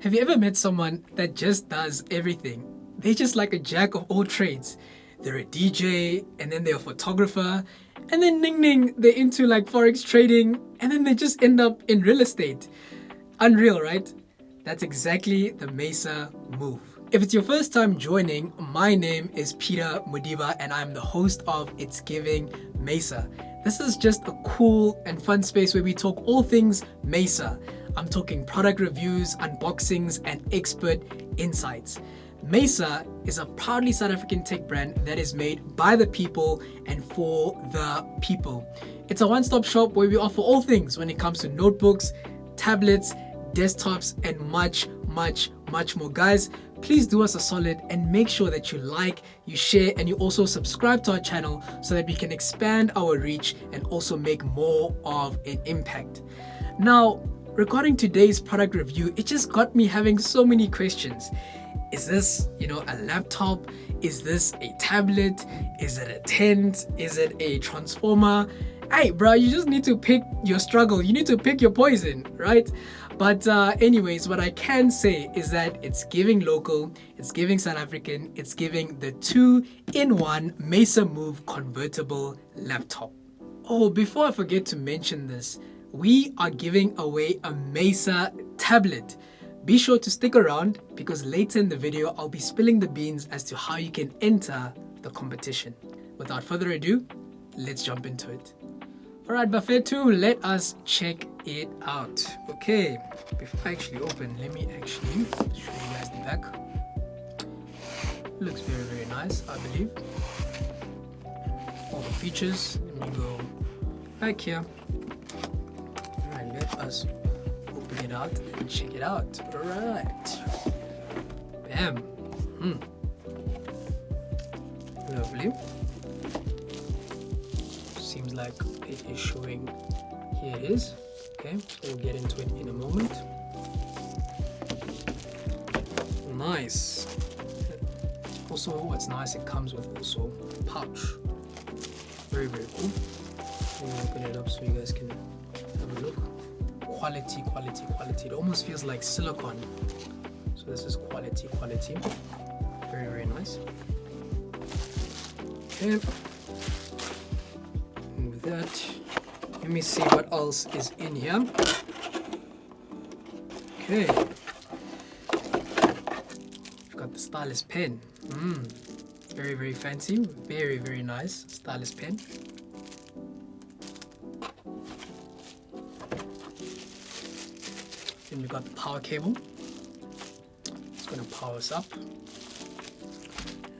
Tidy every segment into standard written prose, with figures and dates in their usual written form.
Have you ever met someone that just does everything? They're just like a jack of all trades. They're a DJ, and then they're a photographer, and then they're into like forex trading, and then they just end up in real estate. Unreal, right? That's exactly the Mecer Move. If it's your first time joining, my name is Peter Mudiba and I'm the host of ItsGivingMecer. This is just a cool and fun space where we talk all things Mecer. I'm talking product reviews, unboxings, and expert insights. Mecer is a proudly South African tech brand that is made by the people and for the people. It's a one-stop shop where we offer all things when it comes to notebooks, tablets, desktops, and much more. Guys, please do us a solid and make sure that you like, you share, and you also subscribe to our channel so that we can expand our reach and also make more of an impact. Now, regarding today's product review, it just got me having so many questions. Is this, a laptop? Is this a tablet? Is it a tent? Is it a transformer? Hey, bro, you just need to pick your struggle. You need to pick your poison, right? But anyways, what I can say is that it's giving local, it's giving South African, it's giving the 2-in-1 Mecer Move convertible laptop. Oh, before I forget to mention this, we are giving away a Mecer tablet. Be sure to stick around because later in the video, I'll be spilling the beans as to how you can enter the competition. Without further ado, let's jump into it. Alright, Buffet 2, let us check it out. Okay, before I actually open, let me actually show you guys the back. Looks very nice, I believe. All the features. Let me go back here. Alright, let us open it out and check it out. Alright. Bam. Lovely. Seems like it is showing. Here it is. Okay, so we'll get into it in a moment. Nice. Also, what's nice, it comes with also a pouch. Very cool. Let me open it up so you guys can have a look. Quality. It almost feels like silicone. So this is quality. Very nice. Okay. That. Let me see what else is in here. Okay. We've got the stylus pen. Very fancy. Very nice stylus pen. Then we got the power cable. It's gonna power us up.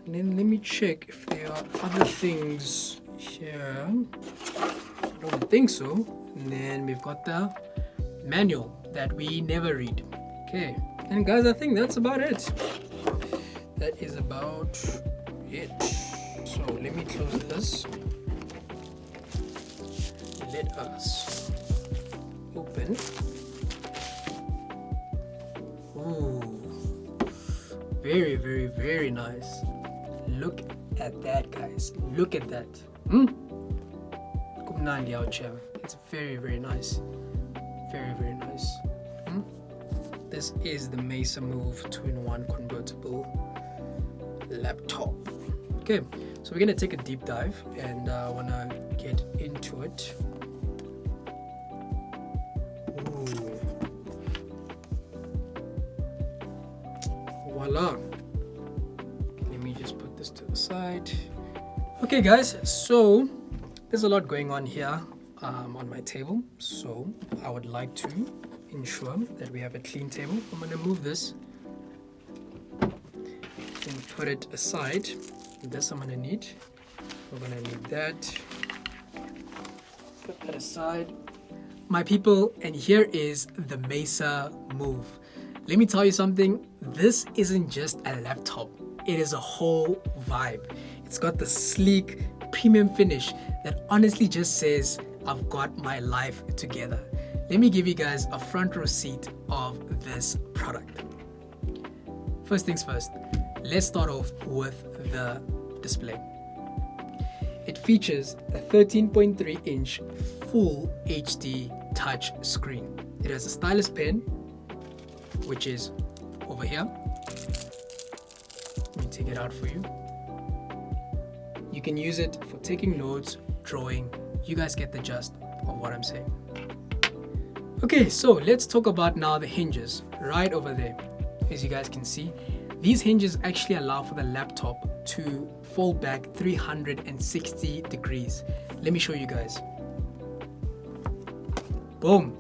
And then let me check if there are other things here. I don't think so. And then we've got the manual that we never read. Okay, and guys, I think that's about it. That is about it. So let me close this. Let us open. Ooh, very nice. Look at that, guys. Look at that. It's very nice. Very nice. This is the Mecer Move 2-in-1 convertible laptop. Okay, so we're gonna take a deep dive and I wanna get into it. Ooh. Voila. Let me just put this to the side. Okay guys, so there's a lot going on here on my table, so I would like to ensure that we have a clean table. I'm going to move this and put it aside. This I'm going to need. We're going to need that. Put that aside. My people, and here is the Mecer Move. Let me tell you something. This isn't just a laptop. It is a whole vibe. It's got the sleek premium finish that honestly just says, I've got my life together. Let me give you guys a front row seat of this product. First things first, let's start off with the display. It features a 13.3-inch full HD touch screen. It has a stylus pen, which is over here. Let me take it out for you. You can use it for taking notes, drawing. You guys get the gist of what I'm saying. Okay, so let's talk about now the hinges right over there. As you guys can see, these hinges actually allow for the laptop to fold back 360 degrees. Let me show you guys. Boom,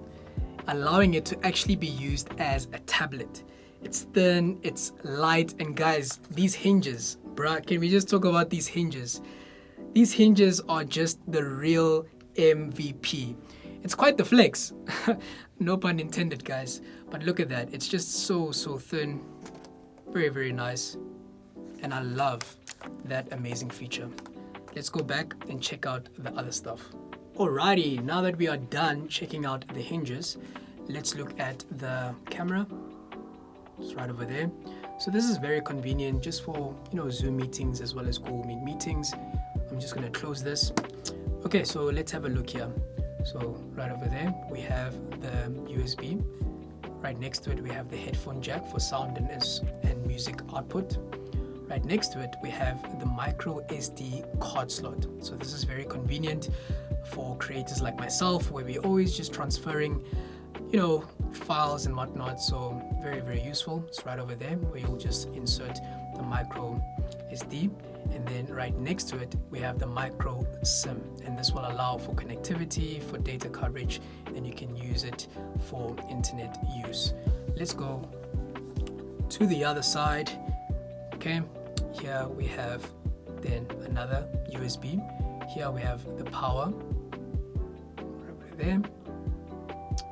allowing it to actually be used as a tablet. It's thin, it's light, and guys, these hinges, bruh, can we just talk about these hinges? These hinges are just the real MVP. It's quite the flex. No pun intended, guys. But look at that. It's just so thin. Very, very nice. And I love that amazing feature. Let's go back and check out the other stuff. Alrighty, now that we are done checking out the hinges, let's look at the camera. It's right over there. So this is very convenient just for, Zoom meetings as well as Google Meet meetings. I'm just going to close this. Okay, so let's have a look here. So right over there, we have the USB. Right next to it, we have the headphone jack for sound and music output. Right next to it, we have the micro SD card slot. So this is very convenient for creators like myself, where we're always just transferring, files and whatnot. So very, very useful. It's right over there where you'll just insert the micro SD. And then right next to it, we have the micro SIM, and this will allow for connectivity, for data coverage, and you can use it for internet use. Let's go to the other side. Okay, here we have then another USB. Here we have the power right there.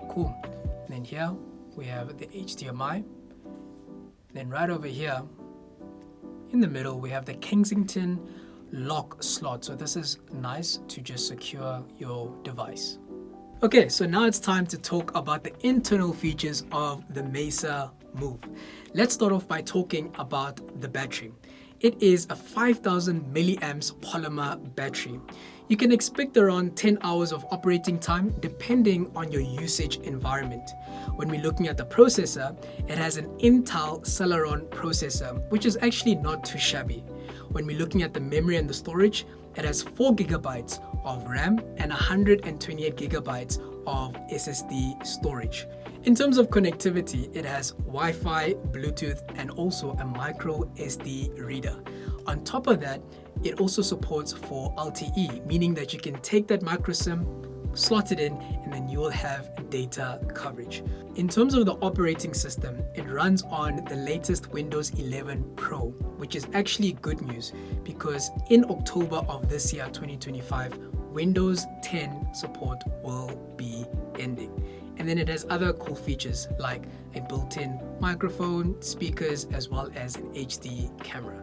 Cool. And then here we have the HDMI. Then right over here in the middle, we have the Kensington lock slot. So this is nice to just secure your device. Okay, so now it's time to talk about the internal features of the Mecer Move. Let's start off by talking about the battery. It is a 5000 milliamps polymer battery. You can expect around 10 hours of operating time depending on your usage environment. When we're looking at the processor, it has an Intel Celeron processor, which is actually not too shabby. When we're looking at the memory and the storage, it has 4 gigabytes of RAM and 128 gigabytes of SSD storage. In terms of connectivity, it has Wi-Fi, Bluetooth, and also a micro SD reader. On top of that, it also supports for LTE, meaning that you can take that micro SIM, slot it in, and then you will have data coverage. In terms of the operating system, it runs on the latest Windows 11 Pro, which is actually good news because in October of this year, 2025, Windows 10 support will be ending. And then it has other cool features like a built-in microphone, speakers, as well as an HD camera.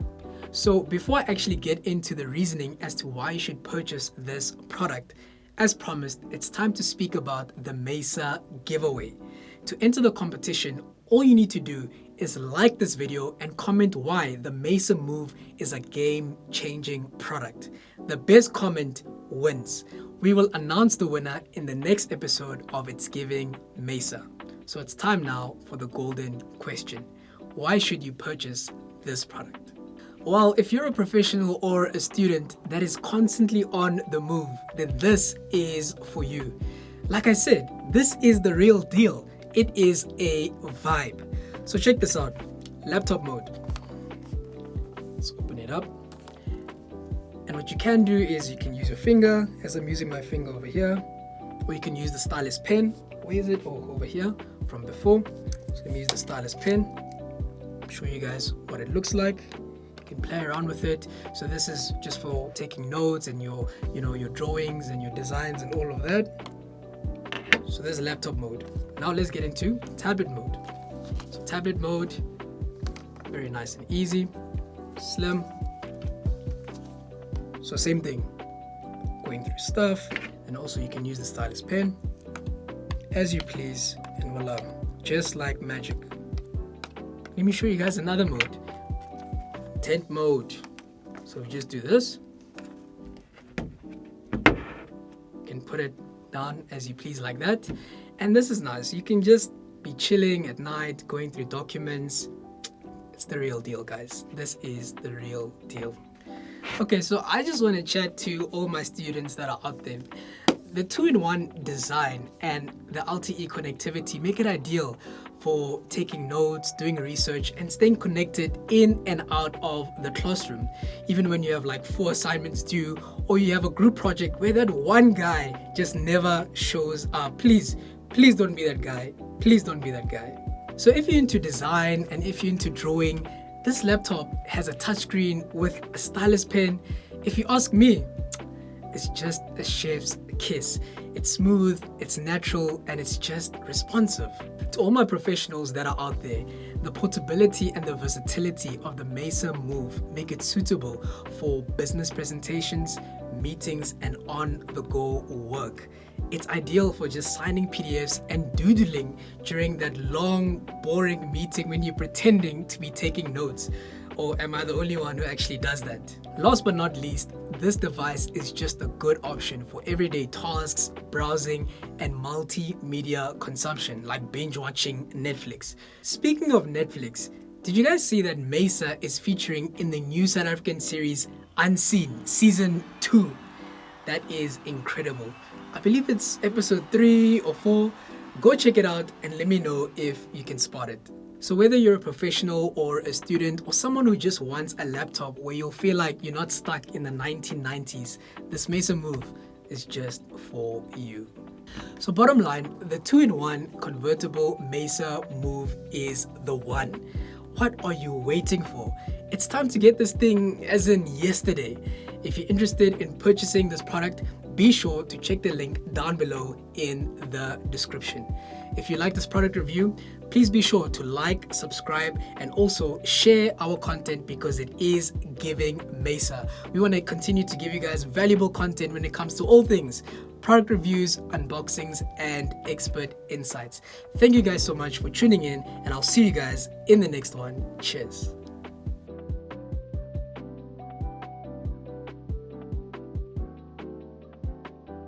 So before I actually get into the reasoning as to why you should purchase this product, as promised, it's time to speak about the Mecer giveaway. To enter the competition, all you need to do is like this video and comment why the Mecer Move is a game-changing product. The best comment wins. We will announce the winner in the next episode of It's Giving Mecer. So it's time now for the golden question. Why should you purchase this product? Well, if you're a professional or a student that is constantly on the move, then this is for you. Like I said, this is the real deal. It is a vibe. So check this out. Laptop mode. Let's open it up. And what you can do is you can use your finger, as I'm using my finger over here, or you can use the stylus pen. Where is it? Oh, over here from before. So let me use the stylus pen. Show you guys what it looks like. You can play around with it. So this is just for taking notes and your drawings and your designs and all of that. So there's laptop mode. Now let's get into tablet mode. So tablet mode, very nice and easy, slim. So same thing, going through stuff, and also you can use the stylus pen as you please, and voila, just like magic. Let me show you guys another mode, tent mode. So we just do this. You can put it down as you please like that, and this is nice. You can just be chilling at night, going through documents, It's the real deal, guys. This is the real deal. Okay, so I just want to chat to all my students that are out there. The 2-in-1 design and the LTE connectivity make it ideal for taking notes, doing research, and staying connected in and out of the classroom. Even when you have like 4 assignments due, or you have a group project where that one guy just never shows up. Please don't be that guy. Please don't be that guy. So if you're into design and if you're into drawing, this laptop has a touchscreen with a stylus pen. If you ask me, it's just a chef's kiss. It's smooth, it's natural, and it's just responsive. To all my professionals that are out there, the portability and the versatility of the Mecer Move make it suitable for business presentations, meetings, and on-the-go work. It's ideal for just signing PDFs and doodling during that long, boring meeting when you're pretending to be taking notes. Or am I the only one who actually does that? Last but not least, this device is just a good option for everyday tasks, browsing, and multimedia consumption like binge watching Netflix. Speaking of Netflix, did you guys see that Mecer is featuring in the new South African series Unseen Season 2? That is incredible. I believe it's episode 3 or 4. Go check it out and let me know if you can spot it. So whether you're a professional or a student or someone who just wants a laptop where you'll feel like you're not stuck in the 1990s, this Mecer Move is just for you. So bottom line, the 2-in-1 convertible Mecer Move is the one. What are you waiting for? It's time to get this thing as in yesterday. If you're interested in purchasing this product, be sure to check the link down below in the description. If you like this product review, please be sure to like, subscribe, and also share our content because it is Giving Mecer. We want to continue to give you guys valuable content when it comes to all things product reviews, unboxings, and expert insights. Thank you guys so much for tuning in, and I'll see you guys in the next one. Cheers.